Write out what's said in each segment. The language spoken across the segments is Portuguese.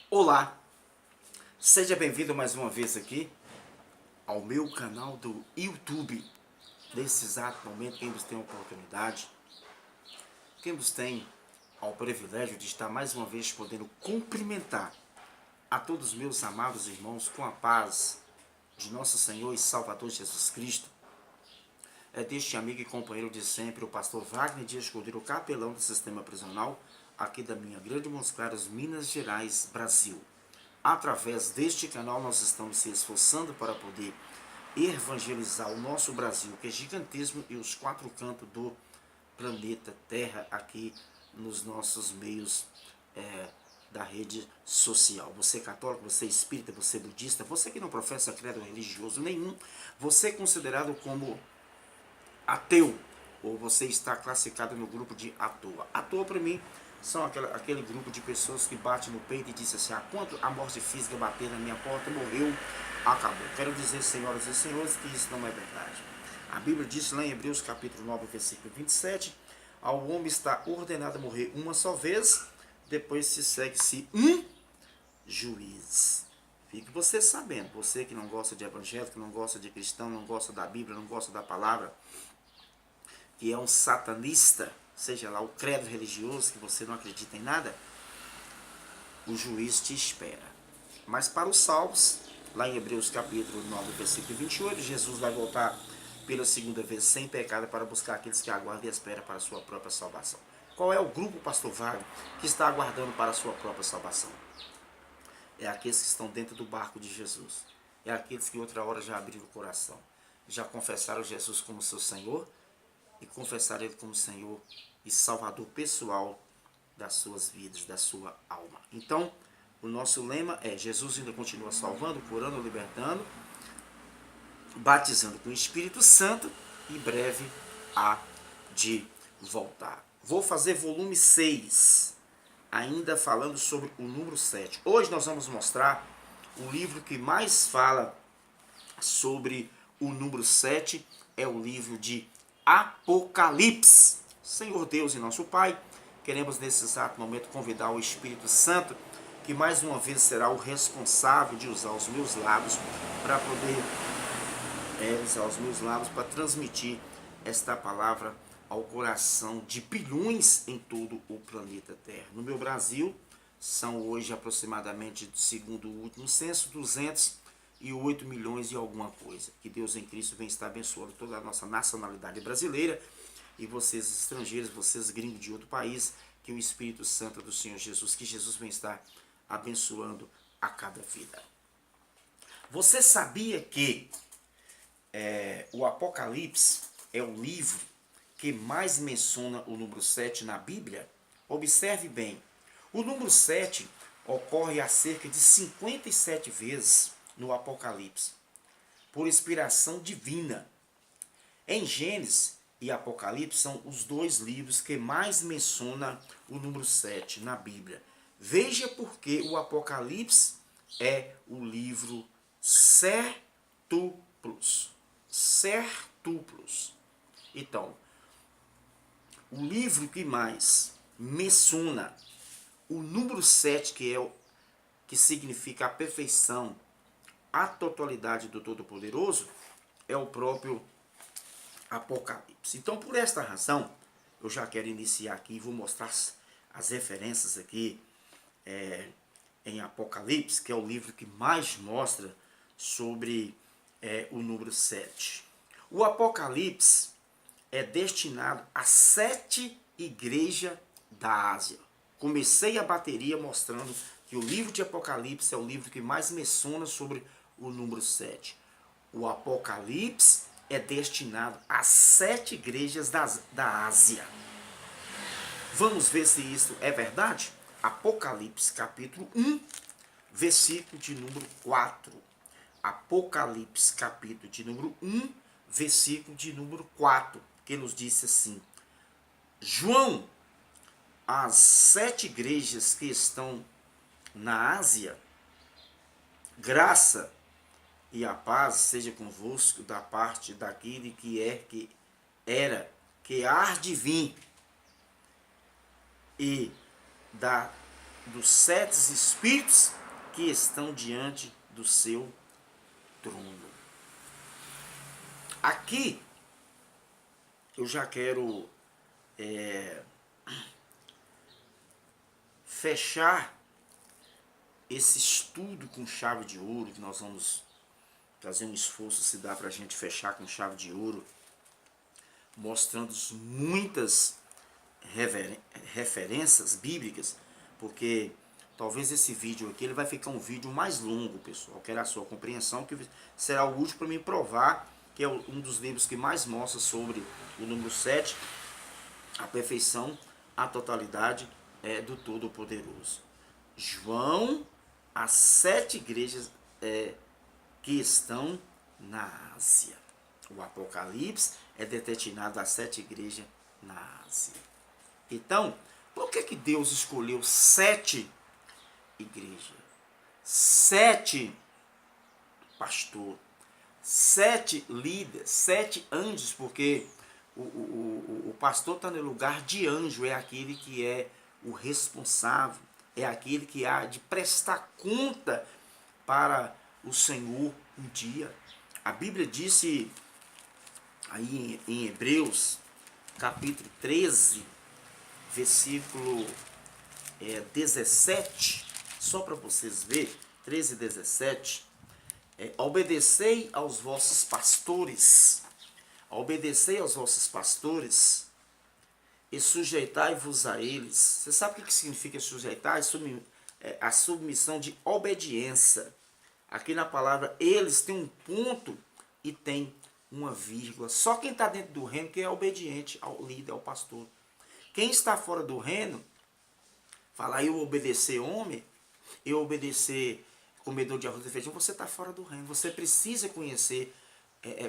Olá, seja bem-vindo mais uma vez aqui ao meu canal do YouTube. Nesse exato momento, quem nos tem a oportunidade, quem nos tem ao privilégio de estar mais uma vez podendo cumprimentar a todos os meus amados irmãos com a paz de nosso Senhor e Salvador Jesus Cristo, é deste amigo e companheiro de sempre, o pastor Wagner Dias Cordeiro, capelão do sistema prisional, aqui da minha Grande Montes Claros, Minas Gerais, Brasil. Através deste canal nós estamos se esforçando para poder evangelizar o nosso Brasil, que é gigantesco, e os quatro cantos do planeta Terra aqui nos nossos meios da rede social. Você católico, você espírita, você budista, você que não professa credo religioso nenhum, você é considerado como ateu, ou você está classificado no grupo de à toa. À toa para mim são aquele grupo de pessoas que bate no peito e diz assim: quando a morte física bater na minha porta, morreu, acabou. Quero dizer, senhoras e senhores, que isso não é verdade. A Bíblia diz lá em Hebreus capítulo 9, versículo 27, ao homem está ordenado a morrer uma só vez, depois se segue-se um juiz. Fique você sabendo, você que não gosta de evangélico, que não gosta de cristão, não gosta da Bíblia, não gosta da palavra, que é um satanista, seja lá o credo religioso, que você não acredita em nada, o juiz te espera. Mas para os salvos, lá em Hebreus capítulo 9, versículo 28, Jesus vai voltar pela segunda vez sem pecado para buscar aqueles que aguardam e esperam para a sua própria salvação. Qual é o grupo, pastor Wagner, que está aguardando para a sua própria salvação? É aqueles que estão dentro do barco de Jesus. É aqueles que outra hora já abriram o coração, já confessaram Jesus como seu Senhor e confessar Ele como Senhor e Salvador pessoal das suas vidas, da sua alma. Então, o nosso lema é: Jesus ainda continua salvando, curando, libertando, batizando com o Espírito Santo, e breve há de voltar. Vou fazer volume 6, ainda falando sobre o número 7. Hoje nós vamos mostrar o livro que mais fala sobre o número 7, é o livro de Apocalipse. Senhor Deus e nosso Pai, queremos nesse exato momento convidar o Espírito Santo, que mais uma vez será o responsável de usar os meus lábios para poder transmitir esta palavra ao coração de bilhões em todo o planeta Terra. No meu Brasil, são hoje aproximadamente, segundo o último censo, 208 milhões e alguma coisa. Que Deus em Cristo venha estar abençoando toda a nossa nacionalidade brasileira, e vocês estrangeiros, vocês gringos de outro país, que o Espírito Santo do Senhor Jesus, que Jesus venha estar abençoando a cada vida. Você sabia que o Apocalipse é o livro que mais menciona o número 7 na Bíblia? Observe bem, o número 7 ocorre a cerca de 57 vezes no Apocalipse, por inspiração divina. Em Gênesis e Apocalipse são os dois livros que mais mencionam o número 7 na Bíblia. Veja porque o Apocalipse é o livro certuplos. Certuplos. Então, o livro que mais menciona o número 7, que significa a perfeição, a totalidade do Todo-Poderoso, é o próprio Apocalipse. Então, por esta razão, eu já quero iniciar aqui e vou mostrar as referências aqui em Apocalipse, que é o livro que mais mostra sobre o número 7. O Apocalipse é destinado a 7 igrejas da Ásia. Comecei a bateria mostrando que o livro de Apocalipse é o livro que mais menciona sobre o número 7. O Apocalipse é destinado a 7 igrejas da Ásia. Vamos ver se isso é verdade? Apocalipse capítulo 1, versículo de número 4. Apocalipse capítulo de número 1, versículo de número 4, que nos disse assim: João, as 7 igrejas que estão na Ásia, graça e a paz seja convosco da parte daquele que é, que era, que há de vir, e da dos sete espíritos que estão diante do seu trono. Aqui eu já quero fechar esse estudo com chave de ouro, que nós vamos fazer um esforço se dá para a gente fechar com chave de ouro, mostrando muitas referências bíblicas, porque talvez esse vídeo aqui ele vai ficar um vídeo mais longo, pessoal. Quero a sua compreensão, que será o último para me provar que é um dos livros que mais mostra sobre o número 7, a perfeição, a totalidade do Todo-Poderoso. João, as 7 igrejas que estão na Ásia. O Apocalipse é destinado às 7 igrejas na Ásia. Então, por que Deus escolheu 7 igrejas? 7 pastores, 7 líderes, 7 anjos, porque o pastor está no lugar de anjo, é aquele que é o responsável, é aquele que há de prestar conta para o Senhor um dia. A Bíblia disse aí em Hebreus, capítulo 13, versículo 17, só para vocês verem, 13 e 17, obedecei aos vossos pastores, e sujeitai-vos a eles. Você sabe o que significa sujeitar? A submissão de obediência. Aqui na palavra eles tem um ponto e tem uma vírgula. Só quem está dentro do reino que é obediente ao líder, ao pastor. Quem está fora do reino, fala, eu obedecer homem, eu obedecer comedor de arroz e feijão, você está fora do reino. Você precisa conhecer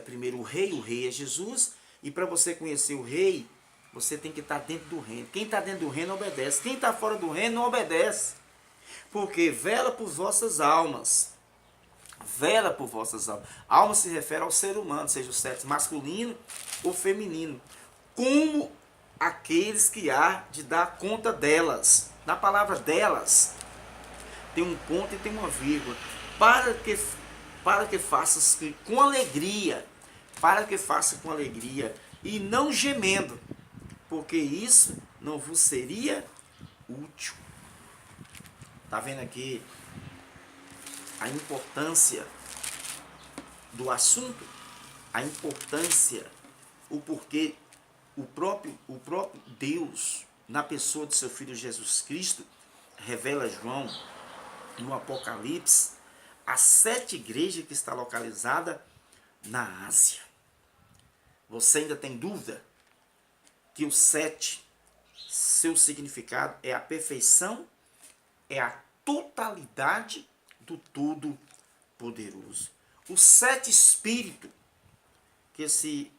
primeiro o rei é Jesus, e para você conhecer o rei, você tem que estar dentro do reino. Quem está dentro do reino obedece. Quem está fora do reino não obedece. Porque vela por vossas almas. Vela por vossas almas. Alma se refere ao ser humano, seja o sexo masculino ou feminino. Como aqueles que há de dar conta delas. Na palavra delas, tem um ponto e tem uma vírgula. Para que faças com alegria. Para que faça com alegria. E não gemendo. Porque isso não vos seria útil. Está vendo aqui a importância do assunto? A importância, o porquê o próprio Deus, na pessoa de seu Filho Jesus Cristo, revela a João no Apocalipse as 7 igrejas que está localizada na Ásia. Você ainda tem dúvida que o 7, seu significado é a perfeição, é a totalidade do Todo-Poderoso. Os 7 espíritos que se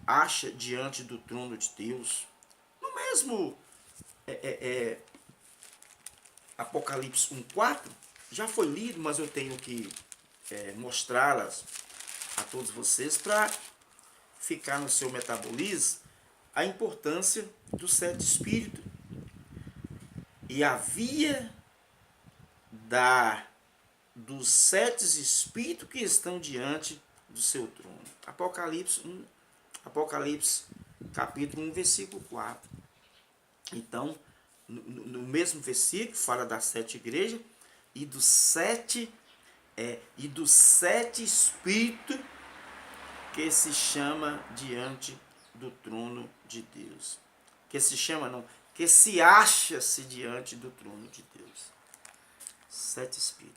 acha diante do trono de Deus, no mesmo Apocalipse 1:4, já foi lido, mas eu tenho que mostrá-las a todos vocês para ficar no seu metabolismo a importância dos 7 espíritos e a via dos 7 espíritos que estão diante do seu trono. Apocalipse capítulo 1, versículo 4. Então, no mesmo versículo, fala das 7 igrejas e dos 7 espíritos que se chama diante do trono de Deus. Que se chama, não, que se acha-se diante do trono de Deus. 7 espíritos.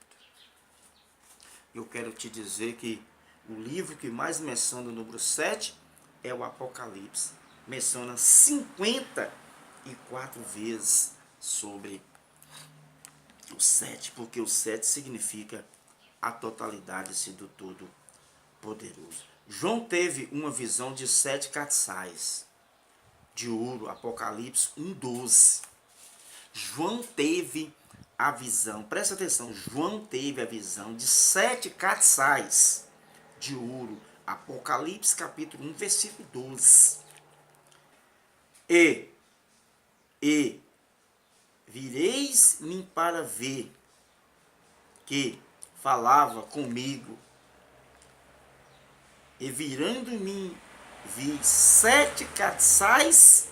Eu quero te dizer que o livro que mais menciona o número 7 é o Apocalipse. Menciona 54 vezes sobre o 7, porque o 7 significa a totalidade do Todo-Poderoso. João teve uma visão de 7 castiçais de ouro, Apocalipse 1:12. João teve a visão, presta atenção, João teve a visão de 7 castiçais de ouro, Apocalipse capítulo 1, versículo 12. Vireis-me para ver, que falava comigo, e virando-me, vi 7 castiçais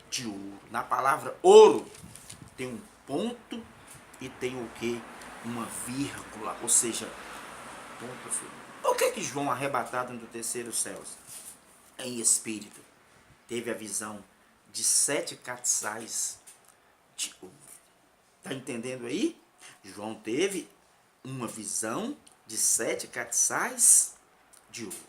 de ouro. Na palavra ouro tem um ponto e tem o que? Uma vírgula, ou seja, ponto final. Por que João, arrebatado do terceiro céu, em espírito, teve a visão de 7 castiçais de ouro? Está entendendo aí? João teve uma visão de 7 castiçais de ouro.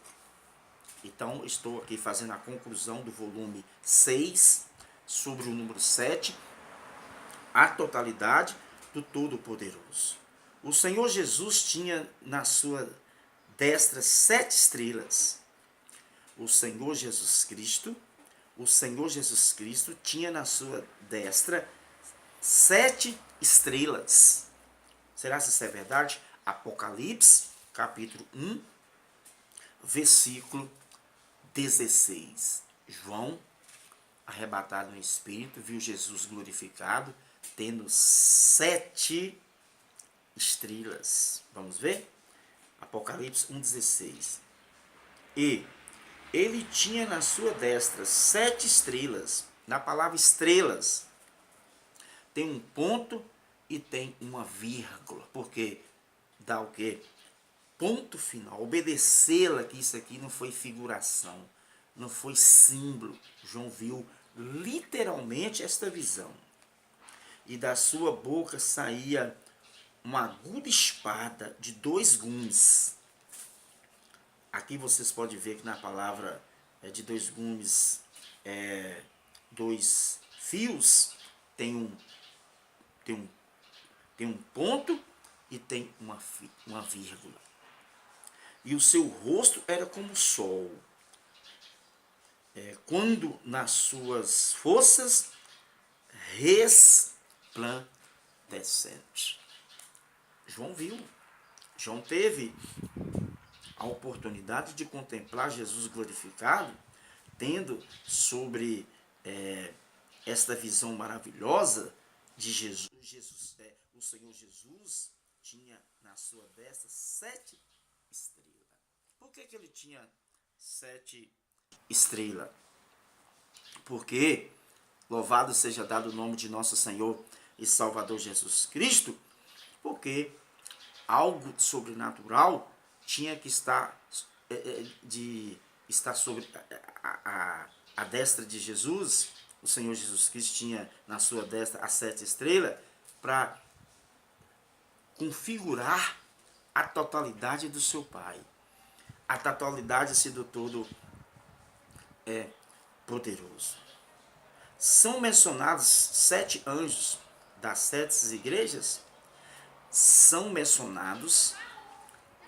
Então, estou aqui fazendo a conclusão do volume 6 sobre o número 7, a totalidade do Todo-Poderoso. O Senhor Jesus tinha na sua destra 7 estrelas. O Senhor Jesus Cristo tinha na sua destra 7 estrelas. Será se isso é verdade? Apocalipse, capítulo 1, versículo 16. João, arrebatado no Espírito, viu Jesus glorificado, tendo 7 estrelas. Vamos ver? Apocalipse 1,16. E ele tinha na sua destra 7 estrelas. Na palavra estrelas, tem um ponto e tem uma vírgula. Porque dá o quê? Ponto final. Obedecê-la, que isso aqui não foi figuração, não foi símbolo. João viu literalmente esta visão. E da sua boca saía uma aguda espada de 2 gumes. Aqui vocês podem ver que na palavra de 2 gumes, 2 fios, tem um ponto e tem uma vírgula. E o seu rosto era como o sol, quando nas suas forças resplandecente. João viu, João teve a oportunidade de contemplar Jesus glorificado, tendo sobre esta visão maravilhosa de Jesus. O Senhor Jesus tinha na sua destra 7 estrelas. Por que ele tinha 7 estrelas? Porque, louvado seja dado o nome de nosso Senhor e Salvador Jesus Cristo, porque algo sobrenatural tinha que estar sobre a destra de Jesus. O Senhor Jesus Cristo tinha na sua destra as 7 estrelas para configurar a totalidade do seu Pai. A totalidade assim, do todo poderoso. São mencionados 7 anjos das 7 igrejas. São mencionados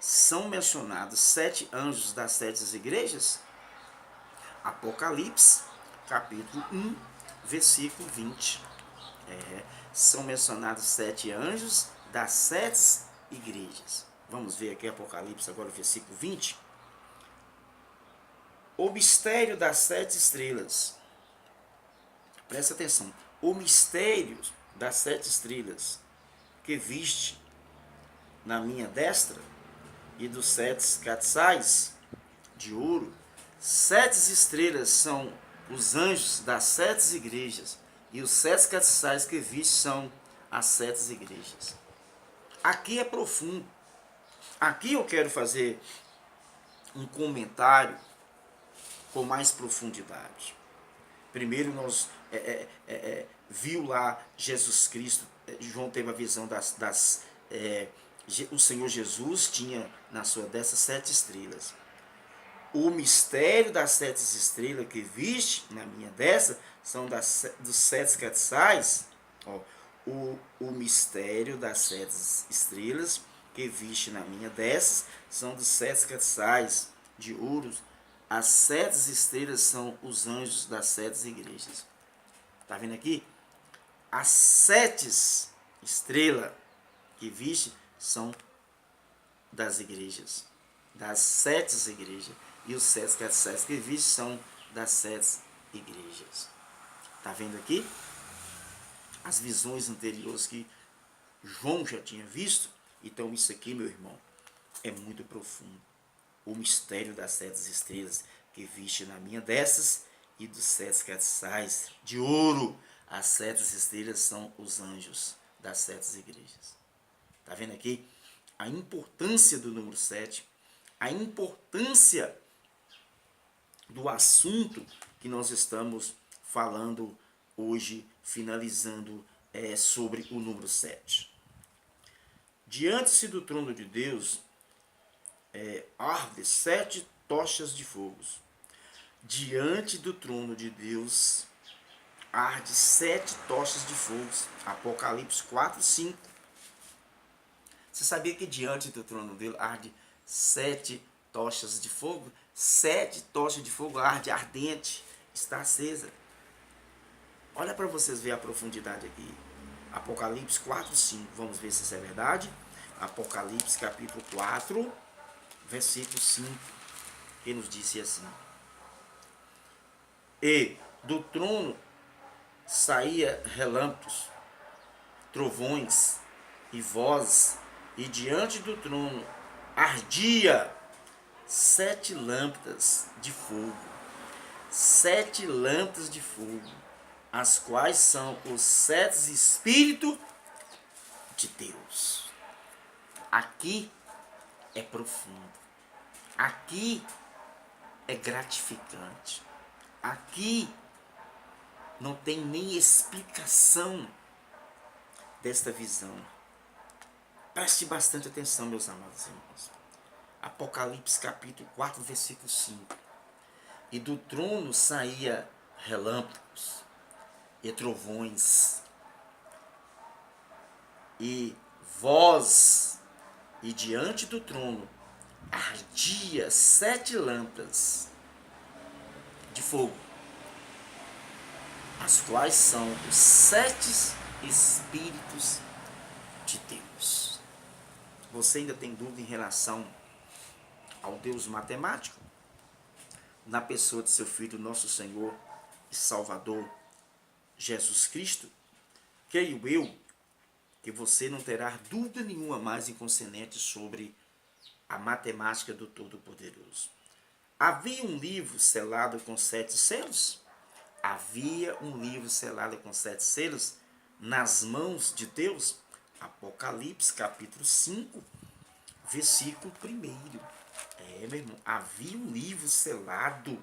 7 anjos das 7 igrejas. Apocalipse, capítulo 1, versículo 20. São mencionados 7 anjos das 7 igrejas. Vamos ver aqui Apocalipse agora, versículo 20. O mistério das 7 estrelas. Presta atenção. O mistério das 7 estrelas que viste na minha destra e dos 7 castiçais de ouro. 7 estrelas são os anjos das 7 igrejas e os 7 castiçais que viste são as 7 igrejas. Aqui é profundo. Aqui eu quero fazer um comentário com mais profundidade. Primeiro nós viu lá Jesus Cristo, João teve a visão o Senhor Jesus tinha na sua destra 7 estrelas. O mistério das 7 estrelas que viste na minha destra são dos 7 castiçais. O mistério das 7 estrelas que viste na minha destra são dos 7 castiçais de ouro. As 7 estrelas são os anjos das 7 igrejas. Está vendo aqui? As 7 estrelas que viste são das igrejas, das 7 igrejas. E os 7 castiçais que viste são das 7 igrejas. Está vendo aqui? as visões anteriores que João já tinha visto. Então isso aqui, meu irmão, é muito profundo. O mistério das 7 estrelas que viste na minha destas e dos 7 castiçais de ouro. As 7 estrelas são os anjos das 7 igrejas. Está vendo aqui a importância do número 7, a importância do assunto que nós estamos falando hoje, finalizando sobre o número 7. Diante-se do trono de Deus arde 7 tochas de fogo. Diante do trono de Deus arde 7 tochas de fogo. Apocalipse 4, 5. Você sabia que diante do trono dele arde 7 tochas de fogo? 7 tochas de fogo arde ardente, está acesa. Olha para vocês verem a profundidade aqui. Apocalipse 4, 5. Vamos ver se isso é verdade. Apocalipse capítulo 4, versículo 5. Que nos disse assim: E do trono saía relâmpagos, trovões e vozes, e diante do trono ardia 7 lâmpadas de fogo. 7 lâmpadas de fogo, as quais são os 7 Espíritos de Deus. Aqui é profundo. Aqui é gratificante. Aqui não tem nem explicação desta visão. Preste bastante atenção, meus amados irmãos. Apocalipse capítulo 4, versículo 5. E do trono saía relâmpagos e trovões e voz, e diante do trono ardia 7 lâmpadas de fogo, as quais são os 7 Espíritos de Deus. Você ainda tem dúvida em relação ao Deus matemático? Na pessoa de seu Filho, nosso Senhor e Salvador, Jesus Cristo? Creio eu que você não terá dúvida nenhuma mais inconsciente sobre a matemática do Todo-Poderoso. Havia um livro selado com 7 selos? Havia um livro selado com 7 selos nas mãos de Deus? Apocalipse capítulo 5, versículo 1. Meu irmão, havia um livro selado.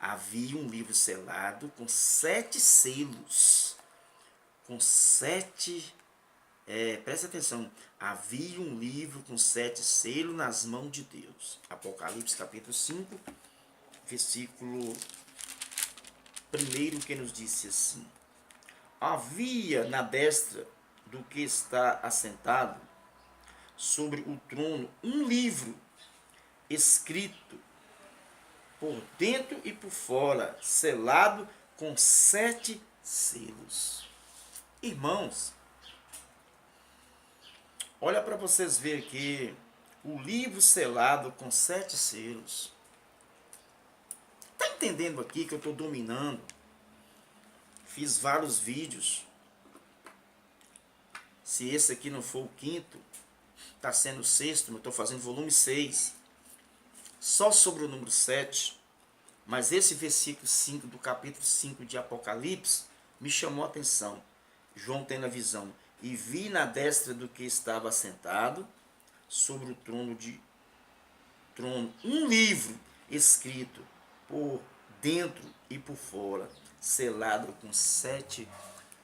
Havia um livro selado com 7 selos. Com 7... presta atenção. Havia um livro com 7 selos nas mãos de Deus. Apocalipse capítulo 5, versículo 1, que nos disse assim: Havia na destra do que está assentado sobre o trono um livro escrito por dentro e por fora, selado com 7 selos. Irmãos, olha para vocês verem aqui o livro selado com 7 selos. Está entendendo aqui que eu estou dominando? Fiz vários vídeos. Se esse aqui não for o 5º, está sendo o 6º, eu estou fazendo volume 6. Só sobre o número 7. Mas esse versículo 5 do capítulo 5 de Apocalipse me chamou a atenção. João tem a visão: e vi na destra do que estava assentado sobre o trono um livro escrito por dentro e por fora, selado com 7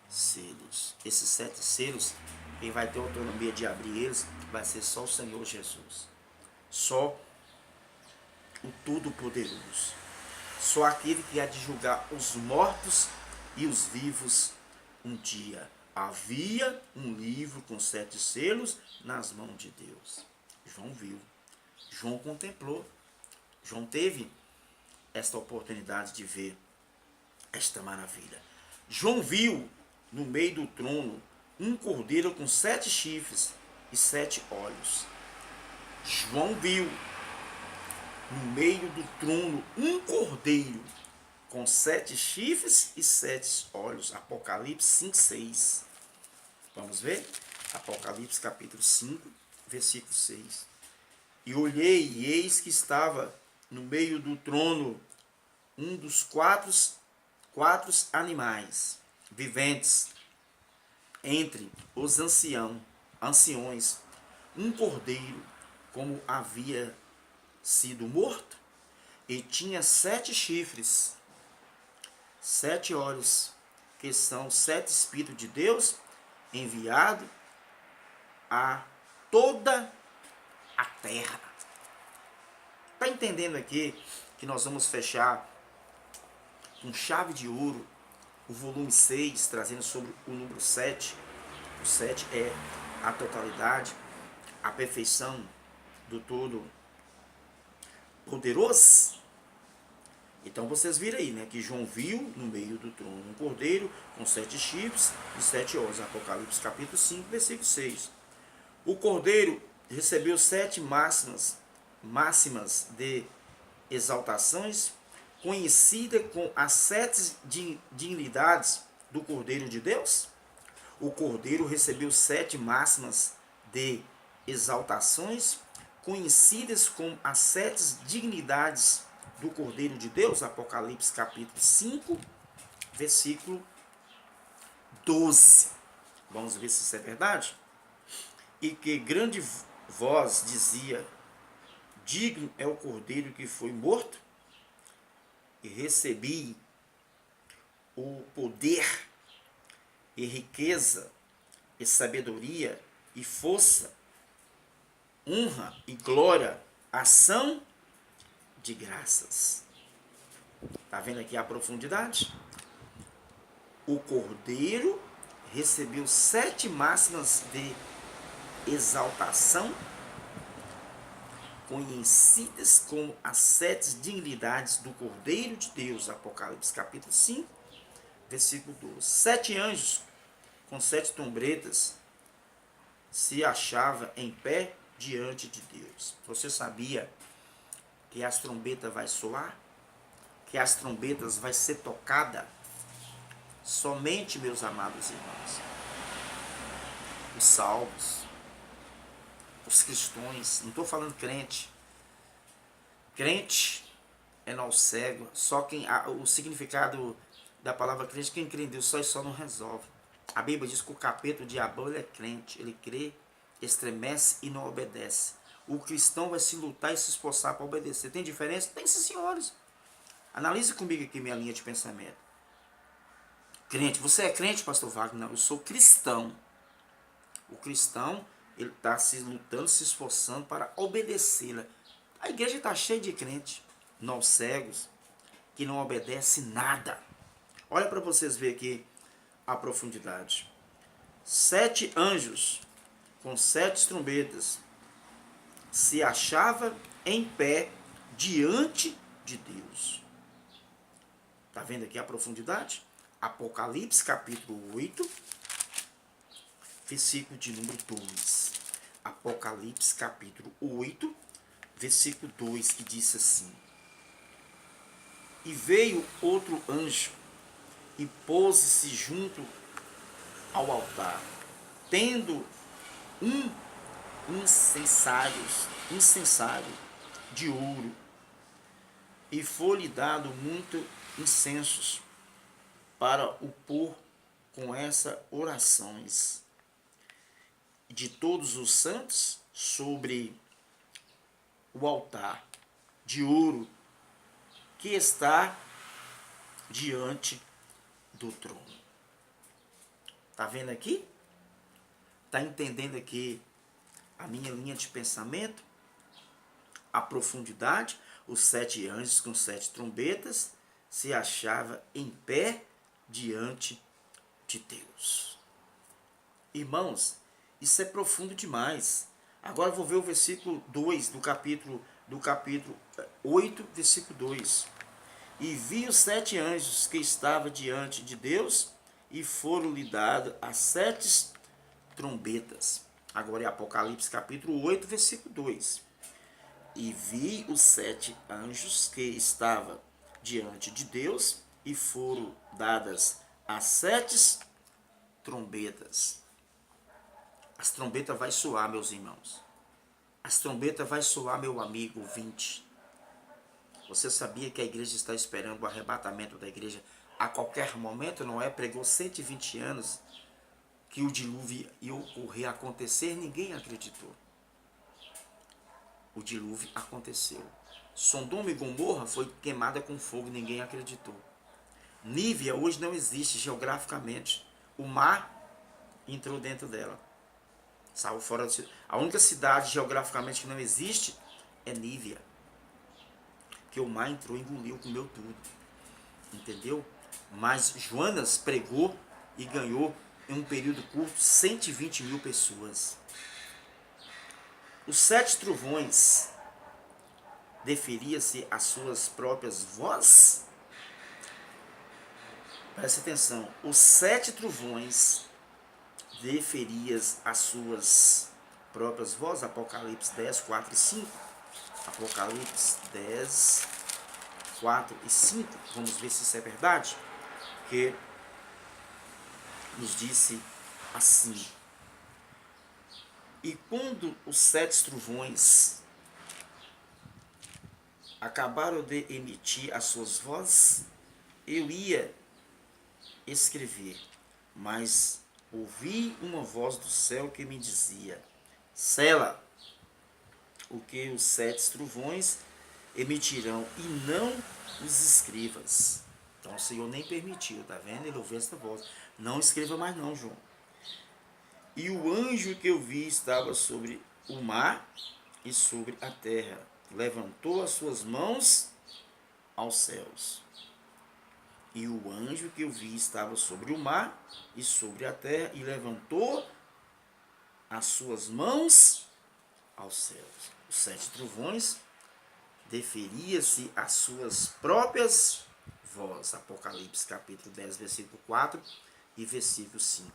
selos. Esses 7 selos, quem vai ter autonomia de abrir eles vai ser só o Senhor Jesus. Só o Todo-Poderoso. Só aquele que há de julgar os mortos e os vivos um dia. Havia um livro com 7 selos nas mãos de Deus. João viu. João contemplou. João teve esta oportunidade de ver esta maravilha. João viu no meio do trono um cordeiro com 7 chifres e 7 olhos. João viu no meio do trono um cordeiro com 7 chifres e 7 olhos. Apocalipse 5, 6. Vamos ver? Apocalipse capítulo 5, versículo 6. E olhei, e eis que estava no meio do trono um dos quatro animais viventes, entre os anciões, um cordeiro, como havia sido morto, e tinha 7 chifres, 7 olhos, que são 7 Espíritos de Deus, enviado a toda a terra. Está entendendo aqui que nós vamos fechar com chave de ouro o volume 6, trazendo sobre o número 7. O 7 é a totalidade, a perfeição do todo poderoso. Então vocês viram aí, né, que João viu no meio do trono um cordeiro com 7 chifres e 7 olhos. Apocalipse capítulo 5, versículo 6. O cordeiro recebeu 7 máximas de exaltações, conhecida com as 7 dignidades do Cordeiro de Deus. O Cordeiro recebeu 7 máximas de exaltações, conhecidas como as 7 dignidades do Cordeiro de Deus. Apocalipse capítulo 5, versículo 12. Vamos ver se isso é verdade? E que grande voz dizia: digno é o Cordeiro que foi morto, e recebi o poder, e riqueza, e sabedoria, e força, honra e glória, ação de graças. Está vendo aqui a profundidade? O Cordeiro recebeu 7 máximas de exaltação, conhecidas como as 7 dignidades do Cordeiro de Deus. Apocalipse capítulo 5, versículo 12. 7 anjos com 7 trombetas se achava em pé diante de Deus. Você sabia que as trombetas vai soar? Que as trombetas vai ser tocada? Somente, meus amados irmãos, os salvos, os cristãos, não estou falando crente. Crente é nó cego. Só quem o significado da palavra crente, quem crê em Deus só não resolve. A Bíblia diz que o capeta, o diabo, ele é crente. Ele crê, estremece e não obedece. O cristão vai se lutar e se esforçar para obedecer. Tem diferença? Tem, sim, senhores. Analise comigo aqui minha linha de pensamento. Crente, você é crente, pastor Wagner? Não, eu sou cristão. O cristão, ele está se lutando, se esforçando para obedecê-la. A igreja está cheia de crente, nós cegos, que não obedece nada. Olha para vocês verem aqui a profundidade. 7 anjos com 7 trombetas se achava em pé diante de Deus. Está vendo aqui a profundidade? Apocalipse capítulo 8, versículo de número 2. Apocalipse capítulo 8, versículo 2, que diz assim: e veio outro anjo e pôs-se junto ao altar, tendo um incensário de ouro, e foi-lhe dado muito incensos para o pôr com essas orações de todos os santos sobre o altar de ouro que está diante do trono. Está vendo aqui? Está entendendo aqui a minha linha de pensamento? A profundidade? Os 7 anjos com 7 trombetas se achava em pé diante de Deus. Irmãos, isso é profundo demais. Agora eu vou ver o versículo 2 do capítulo 8, versículo 2. E vi os 7 anjos que estavam diante de Deus, e foram-lhe dadas as 7 trombetas. Agora é Apocalipse capítulo 8, versículo 2. E vi os 7 anjos que estavam diante de Deus, e foram dadas as 7 trombetas. As trombetas vai soar, meus irmãos. As trombetas vai soar, meu amigo ouvinte. Você sabia que a igreja está esperando o arrebatamento da igreja a qualquer momento? Noé pregou 120 anos que o dilúvio ia ocorrer, acontecer, ninguém acreditou. O dilúvio aconteceu. Sodoma e Gomorra foi queimada com fogo, ninguém acreditou. Nívea hoje não existe geograficamente. O mar entrou dentro dela. Saiu fora da... A única cidade geograficamente que não existe é Nívea. Que o mar entrou, engoliu, comeu tudo. Entendeu? Mas Jonas pregou e ganhou em um período curto 120 mil pessoas. Os 7 trovões deferia-se às suas próprias vozes? Presta atenção. Os 7 trovões deferias às suas próprias vozes? Apocalipse 10, 4 e 5. Apocalipse 10, 4 e 5. Vamos ver se isso é verdade. Que nos disse assim: e quando os 7 trovões acabaram de emitir as suas vozes, eu ia escrever, mas ouvi uma voz do céu que me dizia: sela o que os 7 trovões emitirão e não os escrevas. Então o Senhor nem permitiu, tá vendo? Ele ouviu essa voz: não escreva mais não, João. E o anjo que eu vi estava sobre o mar e sobre a terra. Levantou as suas mãos aos céus. E o anjo que eu vi estava sobre o mar e sobre a terra, e levantou as suas mãos aos céus. Os 7 trovões deferia-se às suas próprias vozes. Apocalipse capítulo 10, versículo 4 e versículo 5.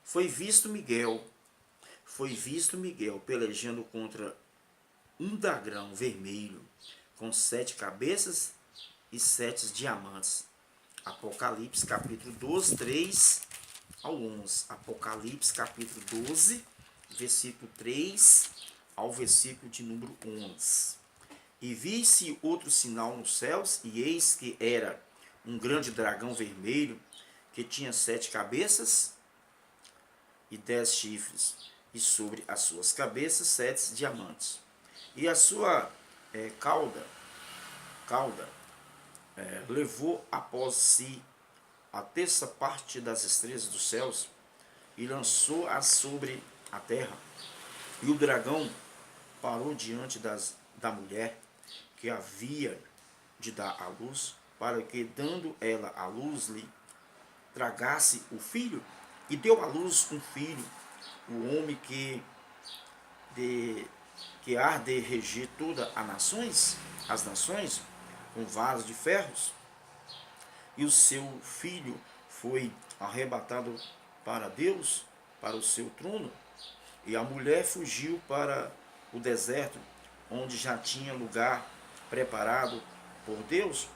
Foi visto Miguel pelejando contra um dragão vermelho com 7 cabeças e 7 diamantes. Apocalipse capítulo 12, 3 ao 11. Apocalipse capítulo 12, versículo 3 ao versículo de número 11. E vi-se outro sinal nos céus, e eis que era um grande dragão vermelho, que tinha 7 cabeças e 10 chifres, e sobre as suas cabeças 7 diamantes. E a sua cauda levou após si a terça parte das estrelas dos céus e lançou-as sobre a terra. E o dragão parou diante da mulher que havia de dar à luz, para que, dando ela à luz, lhe tragasse o filho. E deu à luz um filho, o homem que há de reger todas as nações, com vasos de ferros. E o seu filho foi arrebatado para Deus, para o seu trono. E a mulher fugiu para o deserto, onde já tinha lugar preparado por Deus,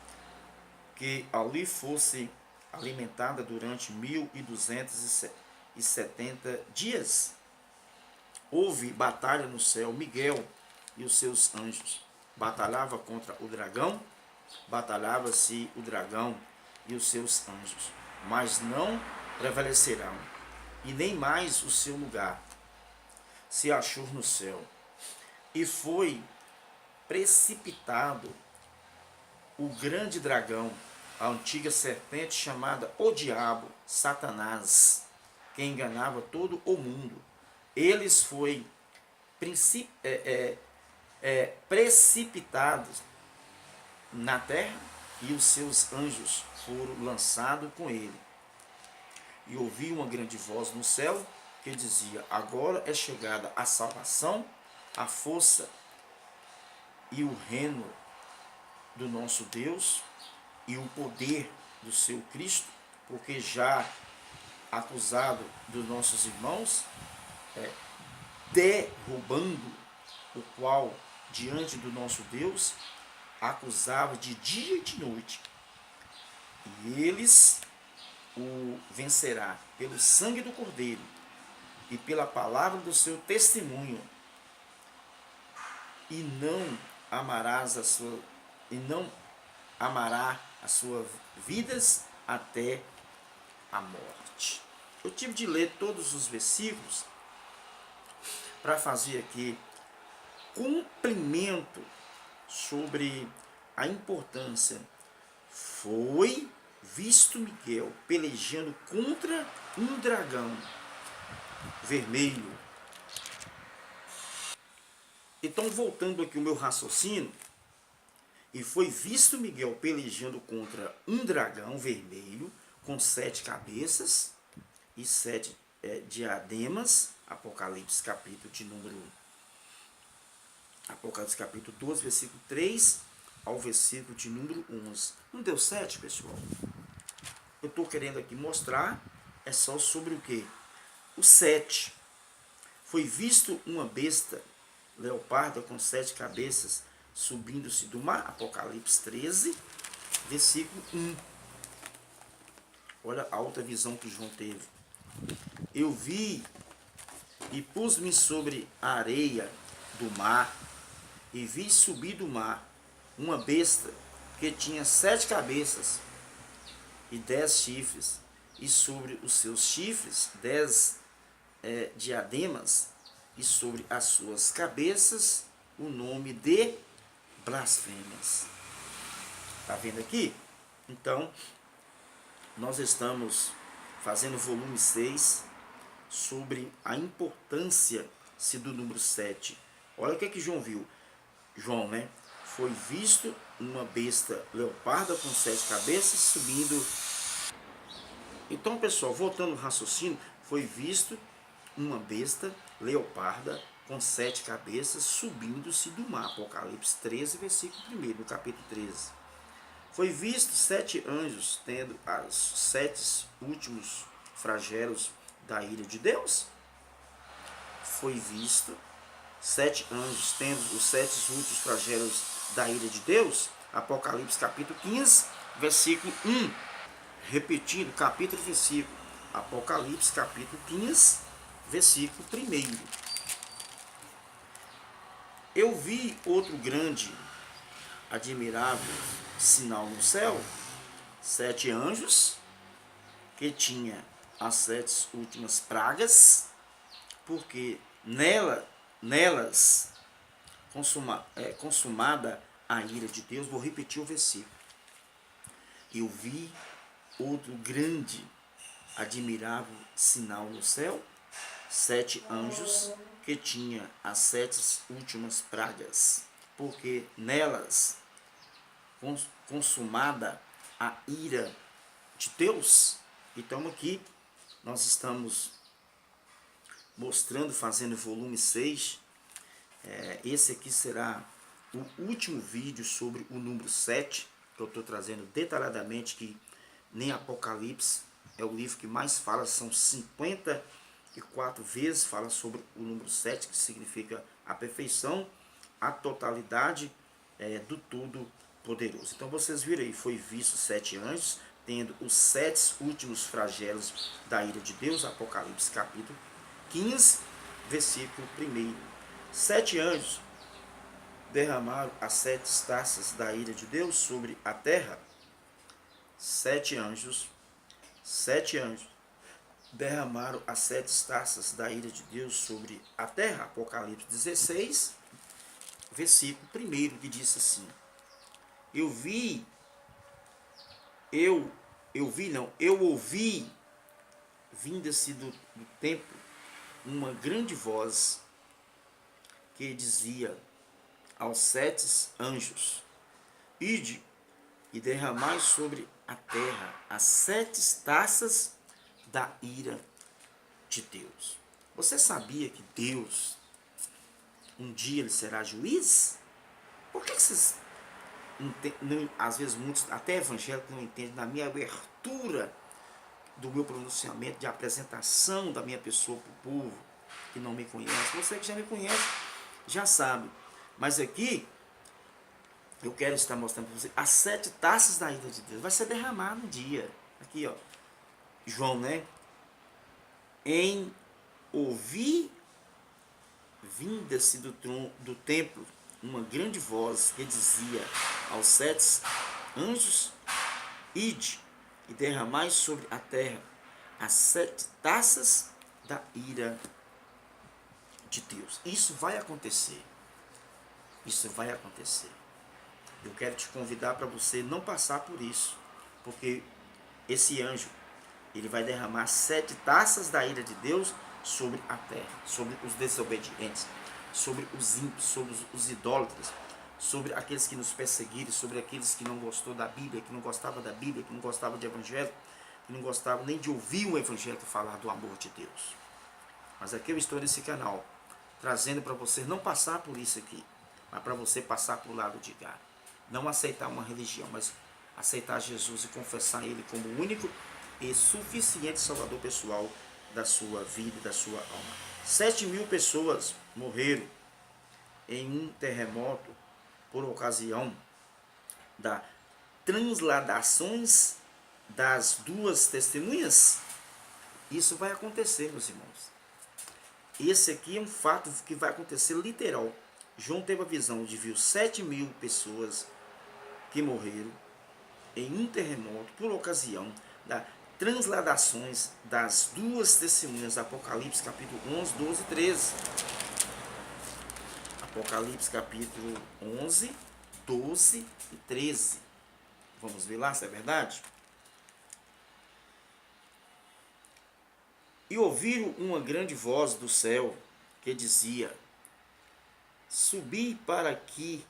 que ali fosse alimentada durante 1270 dias. Houve batalha no céu. Miguel e os seus anjos batalhava contra o dragão, batalhava-se o dragão e os seus anjos, mas não prevalecerão, e nem mais o seu lugar se achou no céu. E foi precipitado o grande dragão, a antiga serpente chamada o diabo, Satanás, que enganava todo o mundo. Eles foi precipitados na terra, e os seus anjos foram lançados com ele. E ouvi uma grande voz no céu que dizia: agora é chegada a salvação, a força e o reino do nosso Deus e o poder do seu Cristo, porque já acusado dos nossos irmãos, derrubando o qual diante do nosso Deus acusava de dia e de noite, E eles o vencerá pelo sangue do Cordeiro e pela palavra do seu testemunho, e não amarás a sua e não amará as suas vidas até a morte. Eu tive de ler todos os versículos para fazer aqui cumprimento sobre a importância. Foi visto Miguel pelejando contra um dragão vermelho. Então, voltando aqui o meu raciocínio, e foi visto Miguel pelejando contra um dragão vermelho com 7 cabeças e 7 diademas. Apocalipse capítulo de número Apocalipse capítulo 12, versículo 3 ao versículo de número 11. Não deu 7, pessoal? Eu estou querendo aqui mostrar é só sobre o que? O 7. Foi visto uma besta leoparda com 7 cabeças subindo-se do mar. Apocalipse 13, versículo 1. Olha a alta visão que João teve. Eu vi e pus-me sobre a areia do mar, e vi subir do mar uma besta que tinha 7 cabeças e 10 chifres, e sobre os seus chifres 10 diademas, e sobre as suas cabeças o nome de blasfêmias. Está vendo aqui? Então, nós estamos fazendo volume 6 sobre a importância do número 7. Olha o que é que João viu. João, né? Foi visto uma besta leoparda com 7 cabeças subindo. Então, pessoal, voltando ao raciocínio, foi visto uma besta leoparda com 7 cabeças subindo-se do mar. Apocalipse 13, versículo 1, no capítulo 13. Foi visto 7 anjos tendo os 7 últimos flagelos da ira de Deus. Foi visto 7 anjos tendo os 7 últimos flagelos da ira de Deus. Apocalipse capítulo 15, versículo 1. Repetindo, capítulo e versículo. Apocalipse capítulo 15, versículo 1. Eu vi outro grande, admirável sinal no céu, 7 anjos, que tinha as 7 últimas pragas, porque nelas consumada a ira de Deus. Vou repetir o versículo. Eu vi outro grande, admirável sinal no céu, 7 anjos, que tinha as 7 últimas pragas, porque nelas consumada a ira de Deus. Então aqui nós estamos mostrando, fazendo volume 6. Esse aqui será o último vídeo sobre o número 7, que eu estou trazendo detalhadamente, que nem Apocalipse é o livro que mais fala, são 54 vezes fala sobre o número 7, que significa a perfeição, a totalidade do Todo-Poderoso. Então vocês viram aí, foi visto 7 anjos, tendo os 7 últimos flagelos da ira de Deus. Apocalipse capítulo 15, versículo 1. 7 anjos derramaram as 7 taças da ira de Deus sobre a terra. 7 anjos derramaram as 7 taças da ira de Deus sobre a terra. Apocalipse 16, versículo 1, que diz assim: eu ouvi, vinda-se do templo, uma grande voz que dizia aos 7 anjos: ide e derramai sobre a terra as 7 taças da ira de Deus. Você sabia que Deus, um dia, ele será juiz? Por que vocês, às vezes muitos, até evangélicos, não entendem na minha abertura do meu pronunciamento, de apresentação da minha pessoa para o povo que não me conhece? Você que já me conhece, já sabe. Mas aqui, eu quero estar mostrando para você as 7 taças da ira de Deus. Vai ser derramado um dia. Aqui, ó. João, né? Em ouvir vinda-se do templo uma grande voz que dizia aos 7 anjos: ide e derramai sobre a terra as 7 taças da ira de Deus. Isso vai acontecer. Isso vai acontecer. Eu quero te convidar para você não passar por isso, porque esse anjo, ele vai derramar 7 taças da ira de Deus sobre a terra, sobre os desobedientes, sobre os ímpios, sobre os idólatras, sobre aqueles que nos perseguiram, sobre aqueles que não gostou da Bíblia, que não gostava da Bíblia, que não gostava de evangelho, que não gostava nem de ouvir o evangelho falar do amor de Deus. Mas aqui eu estou nesse canal, trazendo para você não passar por isso aqui, mas para você passar para o lado de cá. Não aceitar uma religião, mas aceitar Jesus e confessar Ele como o único e suficiente salvador pessoal da sua vida e da sua alma. 7.000 pessoas morreram em um terremoto por ocasião das transladações das 2 testemunhas. Isso vai acontecer, meus irmãos. Esse aqui é um fato que vai acontecer literal. João teve a visão de ver 7.000 pessoas que morreram em um terremoto por ocasião das transladações das 2 testemunhas. Apocalipse capítulo 11, 12 e 13. Apocalipse capítulo 11, 12 e 13. Vamos ver lá se é verdade? E ouviram uma grande voz do céu que dizia: subi para aqui.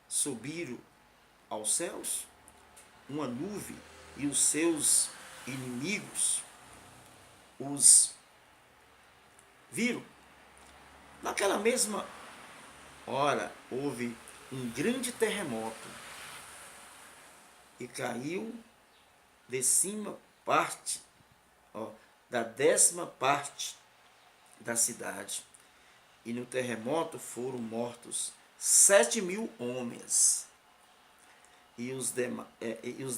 Subiram aos céus uma nuvem, e os seus inimigos os viram. Naquela mesma hora houve um grande terremoto e caiu de cima parte, da 10ª parte da cidade, e no terremoto foram mortos 7.000 homens, e os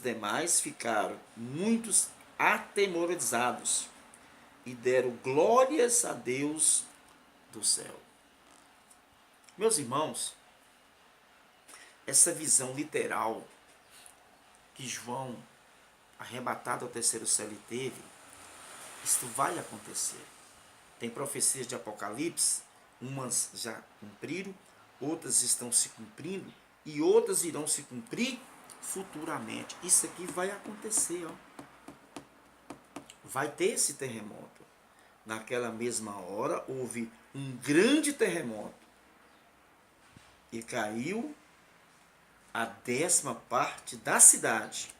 demais ficaram muitos atemorizados e deram glórias a Deus do céu. Meus irmãos, essa visão literal que João, arrebatado ao 3º céu, ele teve, isto vai acontecer. Tem profecias de Apocalipse, umas já cumpriram, outras estão se cumprindo e outras irão se cumprir futuramente. Isso aqui vai acontecer, vai ter esse terremoto. Naquela mesma hora houve um grande terremoto e caiu a 10ª parte da cidade,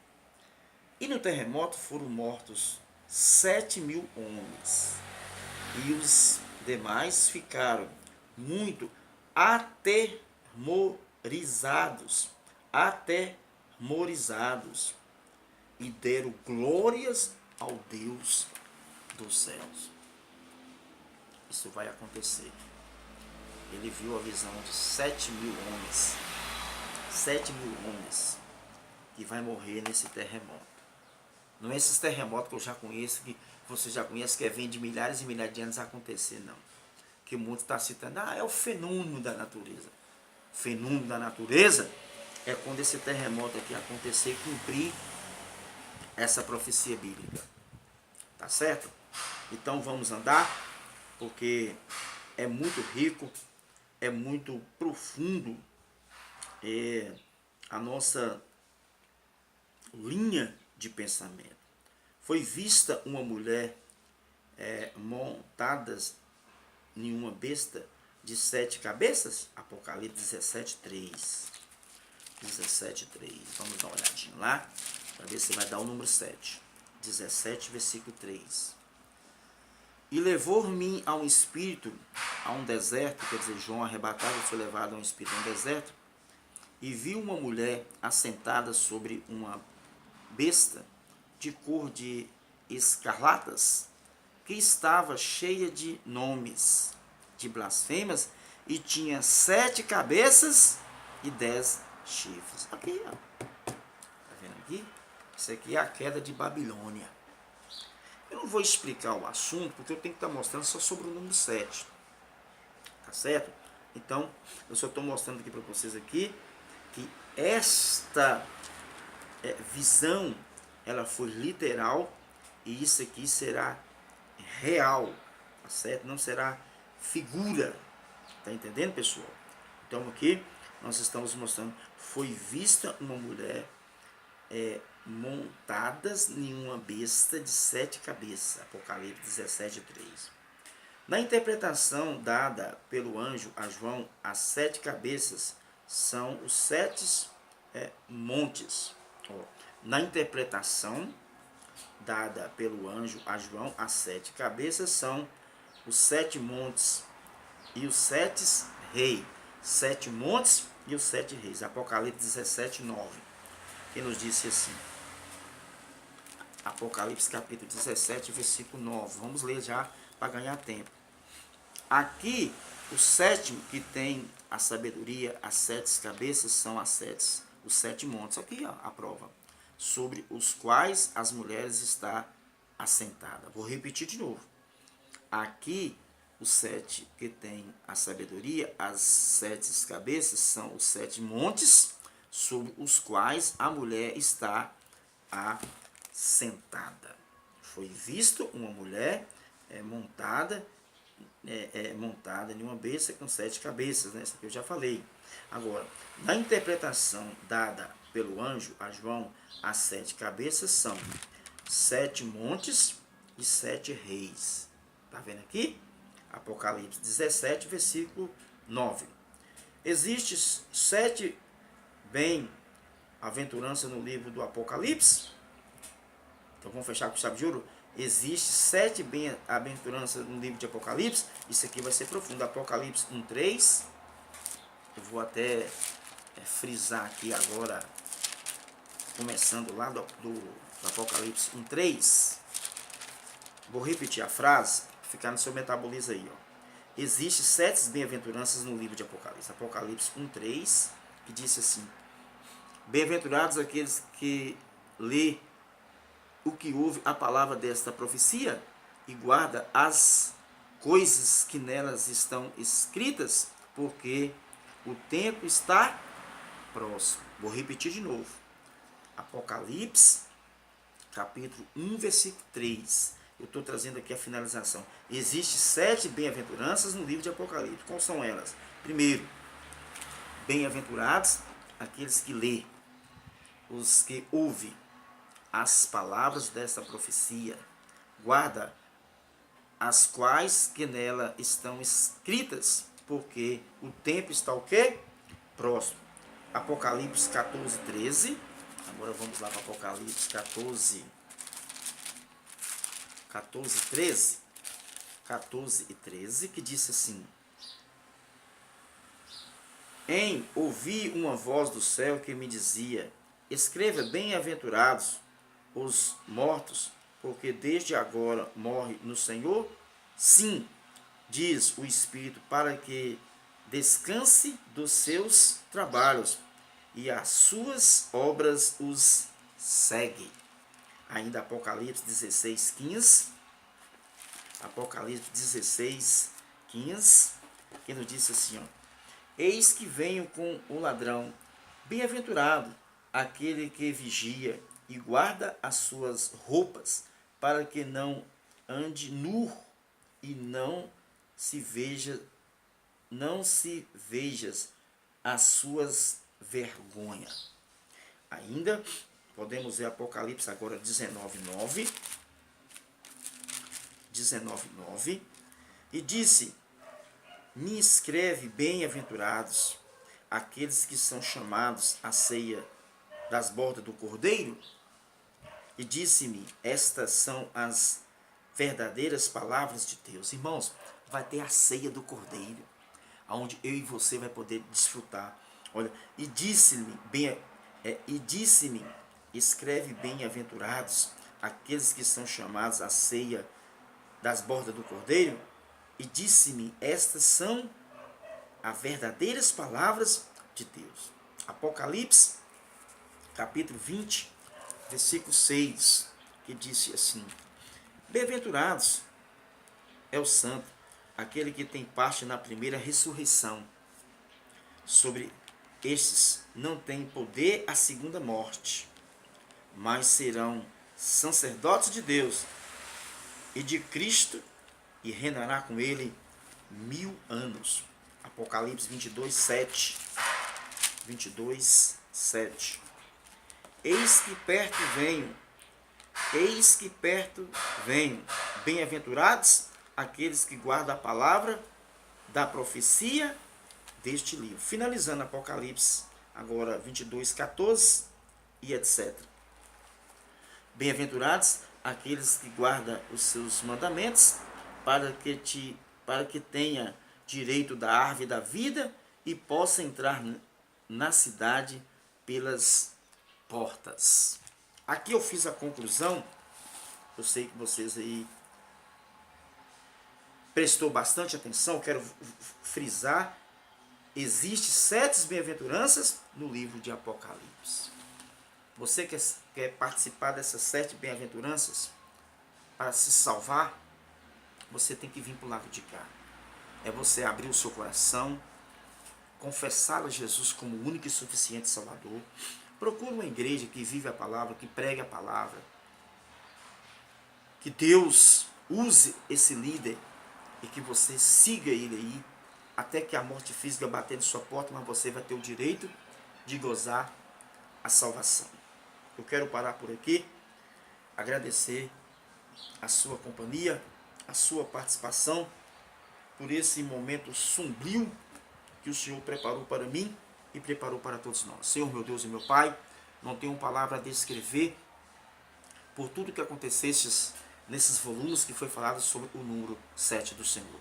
e no terremoto foram mortos 7.000 homens, e os demais ficaram muito atemorizados, e deram glórias ao Deus dos céus. Isso vai acontecer. Ele viu a visão de 7.000 homens, 7.000 homens que vai morrer nesse terremoto. Não é esses terremotos que eu já conheço, que você já conhece, que vem de milhares e milhares de anos a acontecer, não. Que o mundo está citando, é o fenômeno da natureza. O fenômeno da natureza é quando esse terremoto aqui acontecer e cumprir essa profecia bíblica. Tá certo? Então vamos andar, porque é muito rico, é muito profundo a nossa linha de pensamento. Foi vista uma mulher montada em uma besta de 7 cabeças? Apocalipse 17:3. 17:3. Vamos dar uma olhadinha lá, para ver se vai dar o número 7. 17, versículo 3. E levou-me a um espírito, a um deserto, quer dizer, João arrebatado foi levado a um espírito, a um deserto, e viu uma mulher assentada sobre uma besta de cor de escarlatas, que estava cheia de nomes, de blasfemas, e tinha 7 cabeças e 10 chifres. Aqui, ó. Tá vendo aqui? Isso aqui é a queda de Babilônia. Eu não vou explicar o assunto, porque eu tenho que estar mostrando só sobre o número 7. Tá certo? Então, eu só estou mostrando aqui para vocês aqui que esta visão, ela foi literal, e isso aqui será real, tá certo? Não será figura, tá entendendo, pessoal? Então aqui nós estamos mostrando, foi vista uma mulher montadas em uma besta de 7 cabeças, Apocalipse 17:3. Na interpretação dada pelo anjo a João, as 7 cabeças são os 7 montes. Na interpretação dada pelo anjo a João, as 7 cabeças são os 7 montes e os 7 reis. 7 montes e os 7 reis. Apocalipse 17:9. Que nos disse assim. Apocalipse capítulo 17, versículo 9. Vamos ler já para ganhar tempo. Aqui, o sétimo que tem a sabedoria, as 7 cabeças, são os 7 montes. Aqui, ó, a prova. Sobre os quais as mulheres estão assentadas. Vou repetir de novo. Aqui, o 7 que tem a sabedoria, as 7 cabeças, são os 7 montes, sobre os quais a mulher está assentada. Foi visto uma mulher montada em uma besta com 7 cabeças, né? Isso aqui eu já falei. Agora, na interpretação dada pelo anjo a João, as 7 cabeças são 7 montes e 7 reis. Tá vendo aqui? Apocalipse 17, versículo 9. Existem 7 bem-aventuranças no livro do Apocalipse. Então vamos fechar com chave de ouro. Existe 7 bem-aventuranças no livro de Apocalipse. Isso aqui vai ser profundo. Apocalipse 1:3. Eu vou até frisar aqui agora, começando lá do Apocalipse 1:3. Vou repetir a frase, ficar no seu metabolismo aí. Ó. Existe 7 bem-aventuranças no livro de Apocalipse. Apocalipse 1:3, que disse assim: bem-aventurados aqueles que lê o que ouve a palavra desta profecia e guarda as coisas que nelas estão escritas, porque o tempo está próximo. Vou repetir de novo. Apocalipse, capítulo 1, versículo 3. Eu estou trazendo aqui a finalização. Existem 7 bem-aventuranças no livro de Apocalipse. Quais são elas? Primeiro, bem-aventurados aqueles que lê, os que ouvem as palavras desta profecia, guarda as quais que nela estão escritas, porque o tempo está o quê? Próximo. Apocalipse 14:13. Agora vamos lá para Apocalipse 14:13, que disse assim: ouvi uma voz do céu que me dizia: escreva, bem-aventurados os mortos, porque desde agora morre no Senhor? Sim, diz o Espírito, para que descanse dos seus trabalhos, e as suas obras os seguem. Ainda Apocalipse 16:15. Apocalipse 16:15, que nos diz assim, ó: eis que venho com o ladrão, bem-aventurado aquele que vigia e guarda as suas roupas, para que não ande nu e não se vejas as suas vergonhas. Ainda podemos ver Apocalipse agora 19:9. E disse: me escreve, bem-aventurados aqueles que são chamados à ceia das bordas do Cordeiro. E disse-me: estas são as verdadeiras palavras de Deus. Irmãos, vai ter a ceia do Cordeiro, onde eu e você vai poder desfrutar. Olha, e disse-me: escreve, bem-aventurados aqueles que são chamados à ceia das bordas do Cordeiro. E disse-me: estas são as verdadeiras palavras de Deus. Apocalipse, capítulo 20, versículo 6, que disse assim: Bem-aventurados é o santo, aquele que tem parte na primeira ressurreição. Sobre estes não tem poder a segunda morte, mas serão sacerdotes de Deus e de Cristo, e reinará com ele 1000 anos. Apocalipse 22, 7. 22, 7. Eis que perto venho, bem-aventurados aqueles que guardam a palavra da profecia deste livro. Finalizando Apocalipse, agora 22, 14 e etc. Bem-aventurados aqueles que guardam os seus mandamentos, para que tenha direito da árvore da vida e possa entrar na cidade pelas portas. Aqui eu fiz a conclusão. Eu sei que vocês aí prestou bastante atenção. Quero frisar: existe 7 bem-aventuranças no livro de Apocalipse. Você quer participar dessas 7 bem-aventuranças para se salvar? Você tem que vir para o lado de cá. É você abrir o seu coração, confessar a Jesus como o único e suficiente Salvador. Procure uma igreja que vive a palavra, que pregue a palavra. Que Deus use esse líder e que você siga ele aí, até que a morte física bater na sua porta, mas você vai ter o direito de gozar a salvação. Eu quero parar por aqui, agradecer a sua companhia, a sua participação, por esse momento sombrio que o Senhor preparou para mim e preparou para todos nós. Senhor, meu Deus e meu Pai, não tenho palavra a descrever por tudo que acontecesse nesses volumes que foi falado sobre o número 7 do Senhor.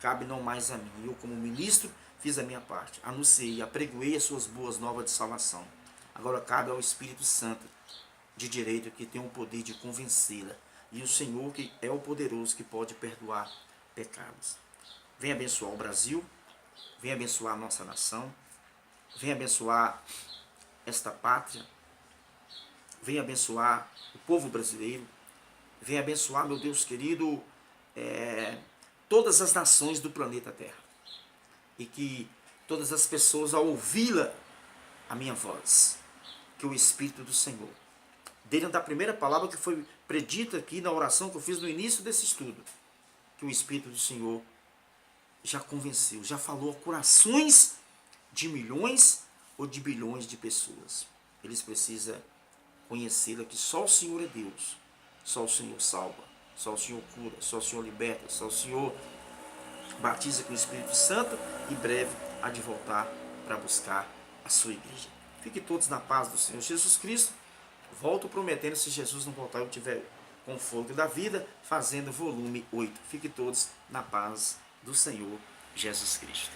Cabe não mais a mim. Eu, como ministro, fiz a minha parte. Anunciei, apregoei as suas boas novas de salvação. Agora cabe ao Espírito Santo de direito, que tem o poder de convencê-la. E o Senhor, que é o poderoso, que pode perdoar pecados. Venha abençoar o Brasil, venha abençoar a nossa nação, venha abençoar esta pátria, venha abençoar o povo brasileiro, venha abençoar, meu Deus querido, todas as nações do planeta Terra. E que todas as pessoas, ao ouvi-la, a minha voz, que o Espírito do Senhor, dentro da primeira palavra que foi predita aqui na oração que eu fiz no início desse estudo, que o Espírito do Senhor já convenceu, já falou a corações de milhões ou de bilhões de pessoas. Eles precisam conhecê-la, que só o Senhor é Deus, só o Senhor salva, só o Senhor cura, só o Senhor liberta, só o Senhor batiza com o Espírito Santo, e breve há de voltar para buscar a sua igreja. Fiquem todos na paz do Senhor Jesus Cristo. Volto prometendo, se Jesus não voltar, eu tiver com o fogo da vida, fazendo volume 8. Fiquem todos na paz do Senhor Jesus Cristo.